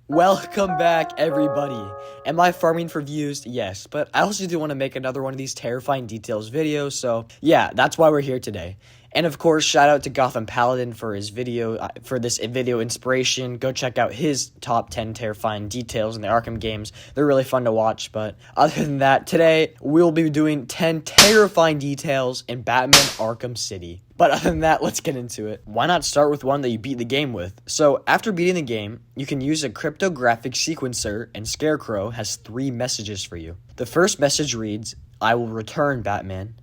Welcome back, everybody. Am I farming for views? Yes, but I also do want to make another one of these terrifying details videos, so yeah, that's why we're here today. And of course, shout out to Gotham Paladin for his video, for this video inspiration. Go check out his top 10 terrifying details in the Arkham games. They're really fun to watch, but other than that, today we'll be doing 10 terrifying details in Batman Arkham City. But other than that, let's get into it. Why not start with one that you beat the game with? So, after beating the game, you can use a cryptographic sequencer, and Scarecrow has 3 messages for you. The first message reads, "I will return, Batman."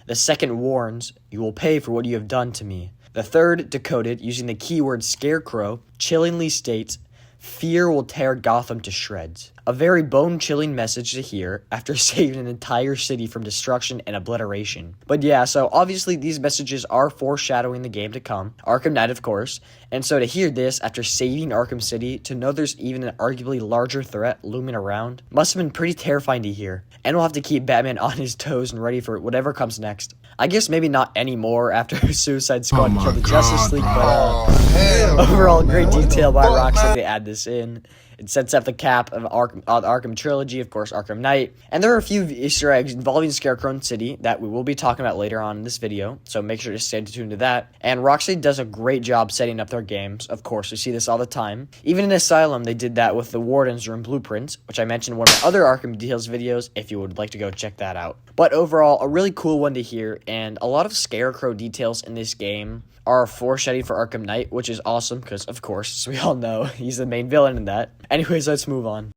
The second warns, "You will pay for what you have done to me." The third, decoded using the keyword Scarecrow, chillingly states, "Fear will tear Gotham to shreds." A very bone-chilling message to hear after saving an entire city from destruction and obliteration. But yeah, so obviously these messages are foreshadowing the game to come, Arkham Knight of course, and so to hear this after saving Arkham City, to know there's even an arguably larger threat looming around, must have been pretty terrifying to hear. And we'll have to keep Batman on his toes and ready for whatever comes next. I guess maybe not ananymore after Suicide Squad killed the Justice League, but overall great detail by Rockstar. They add this in. It sets up the cap of Arkham trilogy, of course, Arkham Knight. And there are a few Easter eggs involving Scarecrow City that we will be talking about later on in this video, so make sure to stay tuned to that. And Rocksteady does a great job setting up their games. Of course, we see this all the time. Even in Asylum, they did that with the Warden's Room blueprints, which I mentioned in one of my other Arkham Details videos, if you would like to go check that out. But overall, a really cool one to hear, and a lot of Scarecrow details in this game are foreshadowing for Arkham Knight, which is awesome because, of course, as we all know, he's the main villain in that. Anyways, let's move on.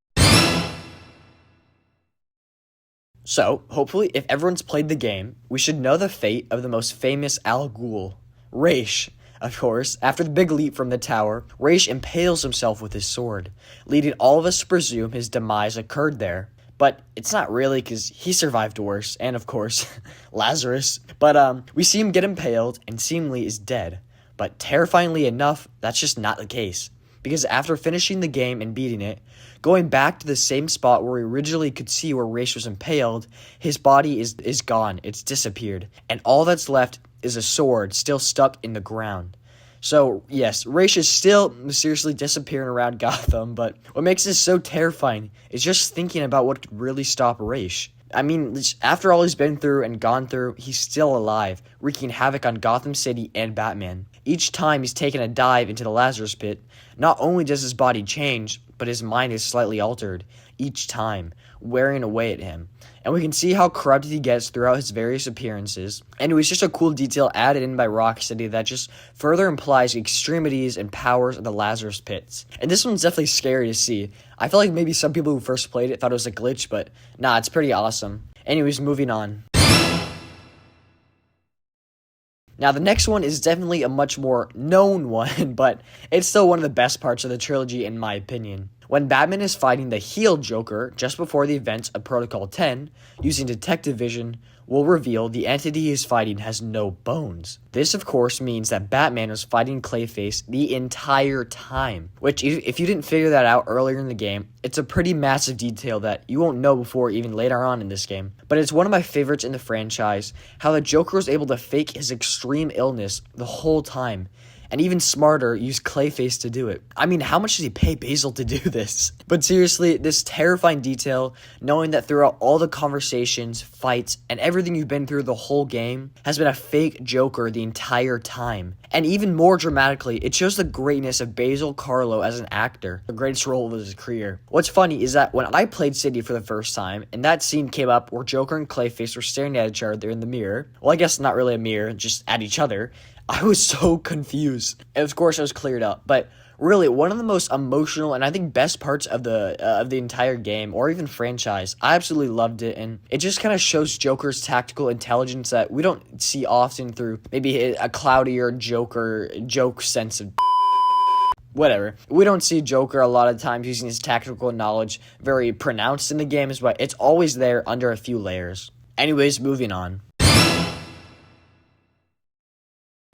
So, hopefully, if everyone's played the game, we should know the fate of the most famous Al Ghul, Ra's. Of course, after the big leap from the tower, Ra's impales himself with his sword, leading all of us to presume his demise occurred there. But it's not really, because he survived worse, and of course, Lazarus. But we see him get impaled, and seemingly is dead. But terrifyingly enough, that's just not the case. Because after finishing the game and beating it, going back to the same spot where we originally could see where Ra's was impaled, his body is gone, it's disappeared. And all that's left is a sword still stuck in the ground. So, yes, Ra's is still mysteriously disappearing around Gotham, but what makes this so terrifying is just thinking about what could really stop Ra's. I mean, after all he's been through and gone through, he's still alive, wreaking havoc on Gotham City and Batman. Each time he's taken a dive into the Lazarus Pit, not only does his body change, but his mind is slightly altered each time, wearing away at him. And we can see how corrupted he gets throughout his various appearances. And it was just a cool detail added in by Rocksteady that just further implies the extremities and powers of the Lazarus Pits. And this one's definitely scary to see. I feel like maybe some people who first played it thought it was a glitch, but nah, it's pretty awesome. Anyways, moving on. Now, the next one is definitely a much more known one, but it's still one of the best parts of the trilogy in my opinion. When Batman is fighting the healed Joker just before the events of Protocol 10, using detective vision, will reveal the entity he is fighting has no bones. This, of course, means that Batman was fighting Clayface the entire time, which, if you didn't figure that out earlier in the game, it's a pretty massive detail that you won't know before even later on in this game. But it's one of my favorites in the franchise, how the Joker was able to fake his extreme illness the whole time. And even smarter, use Clayface to do it. I mean, how much did he pay Basil to do this? But seriously, this terrifying detail, knowing that throughout all the conversations, fights, and everything you've been through the whole game, has been a fake Joker the entire time. And even more dramatically, it shows the greatness of Basil Karlo as an actor, the greatest role of his career. What's funny is that when I played City for the first time, and that scene came up where Joker and Clayface were staring at each other in the mirror, well, I guess not really a mirror, just at each other, I was so confused. And of course, I was cleared up. But really, one of the most emotional and I think best parts of the entire game, or even franchise, I absolutely loved it. And it just kind of shows Joker's tactical intelligence that we don't see often through maybe a cloudier joke sense of whatever. We don't see Joker a lot of times using his tactical knowledge very pronounced in the games, but it's always there under a few layers. Anyways, moving on.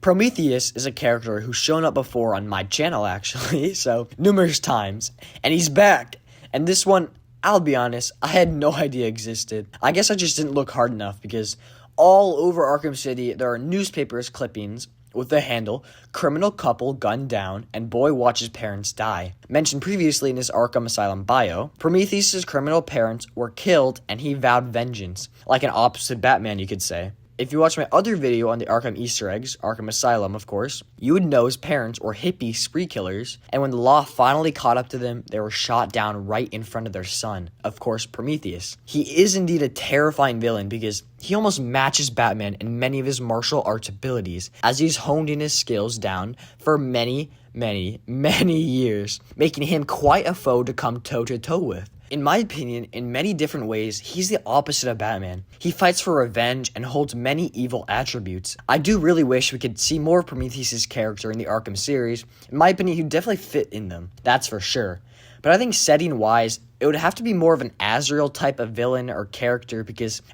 Prometheus is a character who's shown up before on my channel, actually, so numerous times, and he's back. And this one, I'll be honest, I had no idea existed. I guess I just didn't look hard enough, because all over Arkham City, there are newspapers clippings with the handle, criminal couple gunned down, and boy watches parents die. Mentioned previously in his Arkham Asylum bio, Prometheus' criminal parents were killed and he vowed vengeance, like an opposite Batman you could say. If you watch my other video on the Arkham Easter eggs, Arkham Asylum of course, you would know his parents were hippie spree killers, and when the law finally caught up to them, they were shot down right in front of their son, of course Prometheus. He is indeed a terrifying villain because he almost matches Batman in many of his martial arts abilities, as he's honed in his skills down for many years, making him quite a foe to come toe-to-toe with. In my opinion, in many different ways, he's the opposite of Batman. He fights for revenge and holds many evil attributes. I do really wish we could see more of Prometheus' character in the Arkham series. In my opinion, he'd definitely fit in them, that's for sure. But I think setting-wise, it would have to be more of an Azrael type of villain or character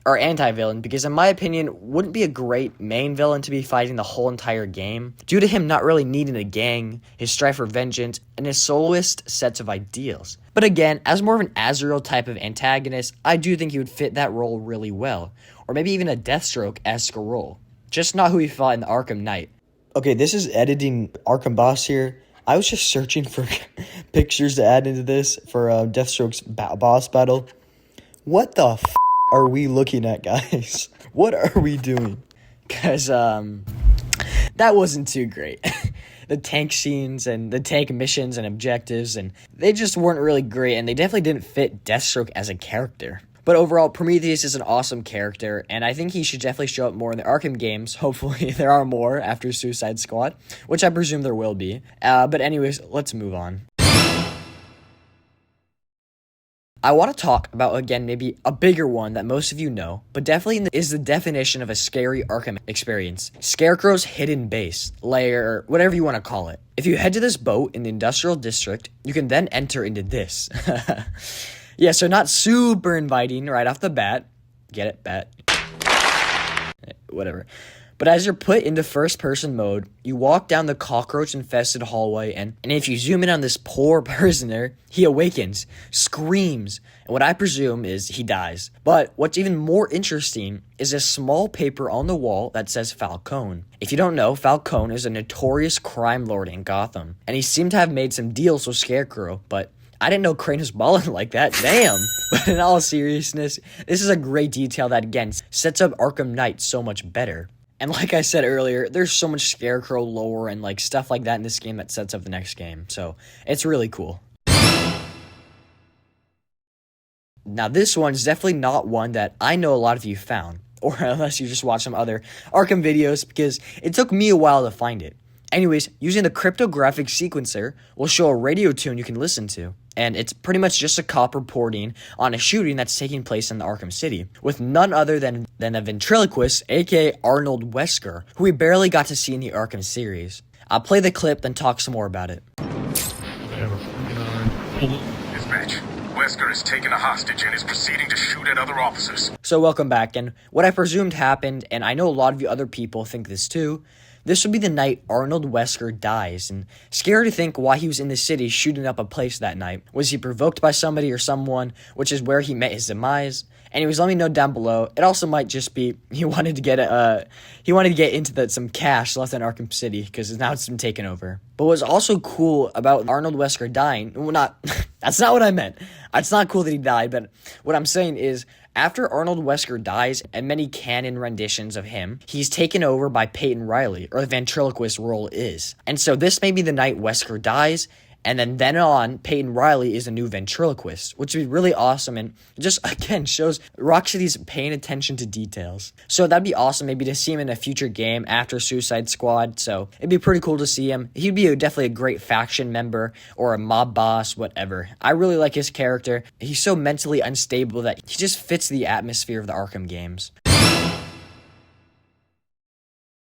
or anti-villain, because in my opinion, wouldn't be a great main villain to be fighting the whole entire game, due to him not really needing a gang, his strive for vengeance, and his soloist sets of ideals. But again, as more of an Azrael type of antagonist, I do think he would fit that role really well, or maybe even a Deathstroke-esque role. Just not who he fought in the Arkham Knight. Okay, this is editing Arkham Boss here. I was just searching for pictures to add into this for Deathstroke's boss battle. What the f*** are we looking at, guys? What are we doing? Because, that wasn't too great. The tank scenes and the tank missions and objectives, and they just weren't really great, and they definitely didn't fit Deathstroke as a character. But overall, Prometheus is an awesome character, and I think he should definitely show up more in the Arkham games. Hopefully there are more after Suicide Squad, which I presume there will be. But anyways, let's move on. I want to talk about, again, maybe a bigger one that most of you know, but definitely is the definition of a scary Arkham experience. Scarecrow's hidden base, lair, whatever you want to call it. If you head to this boat in the Industrial District, you can then enter into this. Yeah, so not super inviting right off the bat. Get it? Bat. Whatever. But as you're put into first-person mode, you walk down the cockroach-infested hallway, and if you zoom in on this poor prisoner, he awakens, screams, and what I presume is he dies. But what's even more interesting is a small paper on the wall that says Falcone. If you don't know, Falcone is a notorious crime lord in Gotham, and he seemed to have made some deals with Scarecrow, but I didn't know Crane was balling like that, damn. But in all seriousness, this is a great detail that, again, sets up Arkham Knight so much better. And like I said earlier, there's so much Scarecrow lore and like stuff like that in this game that sets up the next game, so it's really cool. Now this one is definitely not one that I know a lot of you found, or unless you just watch some other Arkham videos, because it took me a while to find it. Anyways, using the cryptographic sequencer will show a radio tune you can listen to. And it's pretty much just a cop reporting on a shooting that's taking place in the Arkham City, with none other than a ventriloquist, aka Arnold Wesker, who we barely got to see in the Arkham series. I'll play the clip, then talk some more about it. Dispatch. Wesker is taken a hostage and is proceeding to shoot at other officers. So welcome back, and what I presumed happened, and I know a lot of you other people think this too, this would be the night Arnold Wesker dies, and scary to think why he was in the city shooting up a place that night. Was he provoked by somebody or someone, which is where he met his demise? Anyways, let me know down below. It also might just be he wanted to get into some cash left in Arkham City, because now it's been taken over. But what's also cool about Arnold Wesker dying, well, that's not what I meant. It's not cool that he died, but what I'm saying is, after Arnold Wesker dies, and many canon renditions of him, he's taken over by Peyton Riley, or the ventriloquist role is. And so this may be the night Wesker dies, and then on, Peyton Riley is a new ventriloquist, which would be really awesome, and just, again, shows Rocksteady's paying attention to details. So that'd be awesome, maybe to see him in a future game after Suicide Squad, so it'd be pretty cool to see him. He'd be definitely a great faction member, or a mob boss, whatever. I really like his character. He's so mentally unstable that he just fits the atmosphere of the Arkham games.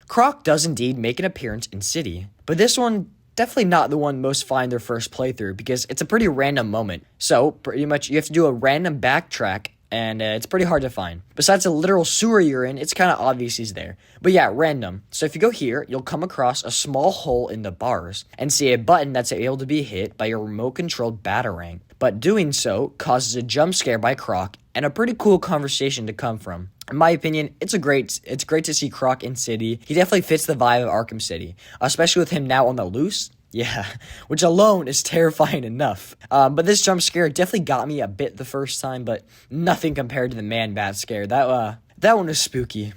Croc does indeed make an appearance in City, but this one, definitely not the one most find their first playthrough, because it's a pretty random moment. So, pretty much, you have to do a random backtrack and it's pretty hard to find. Besides the literal sewer you're in, it's kind of obvious he's there. But yeah, random. So if you go here, you'll come across a small hole in the bars and see a button that's able to be hit by your remote-controlled Batarang. But doing so causes a jump scare by Croc and a pretty cool conversation to come from. In my opinion, it's great to see Croc in City. He definitely fits the vibe of Arkham City, especially with him now on the loose. Yeah, which alone is terrifying enough. But this jump scare definitely got me a bit the first time, but nothing compared to the Man-Bat scare. That one was spooky.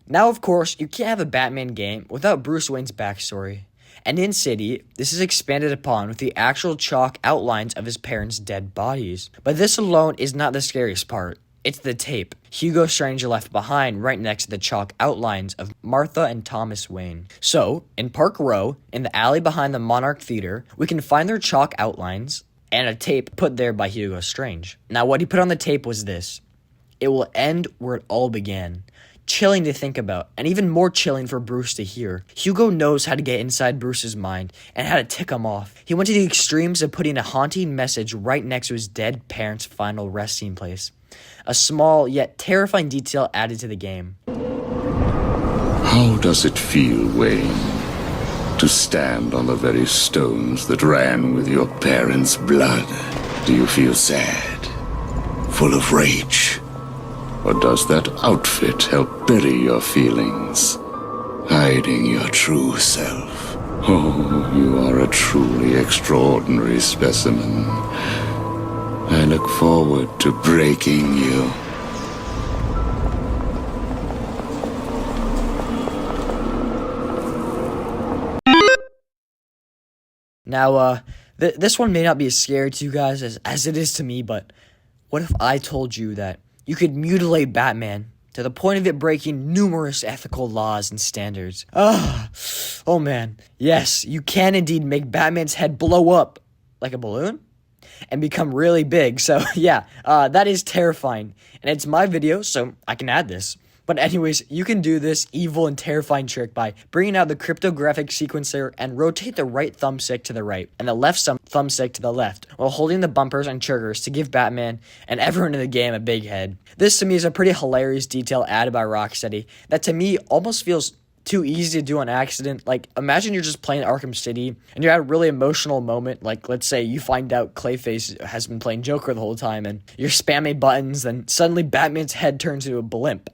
Now, of course, you can't have a Batman game without Bruce Wayne's backstory. And in City, this is expanded upon with the actual chalk outlines of his parents' dead bodies. But this alone is not the scariest part. It's the tape Hugo Strange left behind right next to the chalk outlines of Martha and Thomas Wayne. So, in Park Row, in the alley behind the Monarch Theater, we can find their chalk outlines and a tape put there by Hugo Strange. Now, what he put on the tape was this: "It will end where it all began." Chilling to think about, and even more chilling for Bruce to hear. Hugo knows how to get inside Bruce's mind and how to tick him off. He went to the extremes of putting a haunting message right next to his dead parents' final resting place. A small yet terrifying detail added to the game. How does it feel, Wayne, to stand on the very stones that ran with your parents' blood? Do you feel sad, full of rage? Or does that outfit help bury your feelings, hiding your true self? Oh, you are a truly extraordinary specimen. I look forward to breaking you. Now, this one may not be as scary to you guys as it is to me, but what if I told you that you could mutilate Batman to the point of it breaking numerous ethical laws and standards? Oh man. Yes, you can indeed make Batman's head blow up like a balloon and become really big. So yeah, that is terrifying. And it's my video, so I can add this. But anyways, you can do this evil and terrifying trick by bringing out the cryptographic sequencer and rotate the right thumbstick to the right and the left thumbstick to the left while holding the bumpers and triggers to give Batman and everyone in the game a big head. This to me is a pretty hilarious detail added by Rocksteady that to me almost feels too easy to do on accident. Like, imagine you're just playing Arkham City and you're at a really emotional moment. Like, let's say you find out Clayface has been playing Joker the whole time and you're spamming buttons, and suddenly Batman's head turns into a blimp.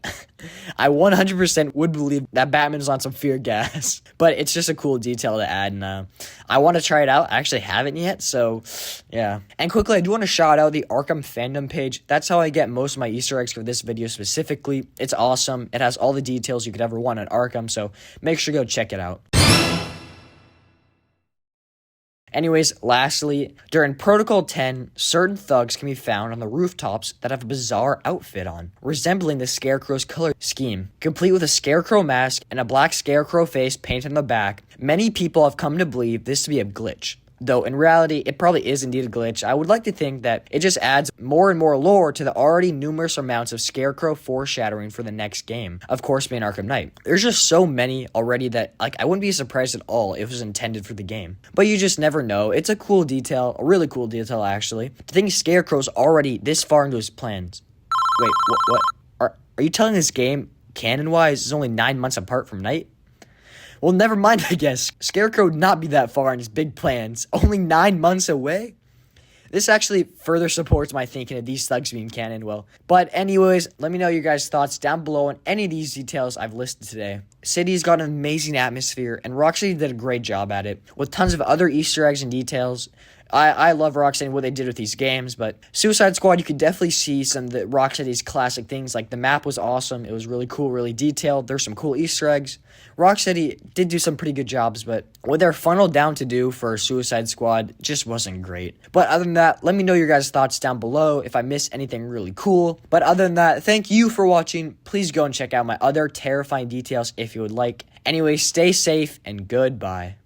I 100% would believe that Batman's on some fear gas. But it's just a cool detail to add, and I want to try it out. I actually haven't yet, so yeah. And quickly, I do want to shout out the Arkham fandom page. That's how I get most of my Easter eggs for this video specifically. It's awesome. It has all the details you could ever want on Arkham, so make sure to go check it out. Anyways, lastly, during Protocol 10, certain thugs can be found on the rooftops that have a bizarre outfit on, resembling the Scarecrow's color scheme, complete with a scarecrow mask and a black scarecrow face painted on the back. Many people have come to believe this to be a glitch, though in reality, it probably is indeed a glitch. I would like to think that it just adds more and more lore to the already numerous amounts of Scarecrow foreshadowing for the next game, of course being Arkham Knight. There's just so many already that, like, I wouldn't be surprised at all if it was intended for the game. But you just never know. It's a cool detail, a really cool detail actually, to think Scarecrow's already this far into his plans. Wait, what? Are you telling this game, canon-wise, is only 9 months apart from Knight? Well, never mind, I guess. Scarecrow would not be that far in his big plans. Only 9 months away? This actually further supports my thinking of these thugs being canon, well. But anyways, let me know your guys' thoughts down below on any of these details I've listed today. City's got an amazing atmosphere, and Rocksteady did a great job at it, with tons of other Easter eggs and details. I love Rocksteady and what they did with these games, but Suicide Squad, you could definitely see some of the Rocksteady's classic things, like the map was awesome, it was really cool, really detailed, there's some cool Easter eggs. Rocksteady did do some pretty good jobs, but what they're funneled down to do for Suicide Squad just wasn't great. But other than that, let me know your guys' thoughts down below if I missed anything really cool. But other than that, thank you for watching. Please go and check out my other terrifying details if you would like. Anyway, stay safe and goodbye.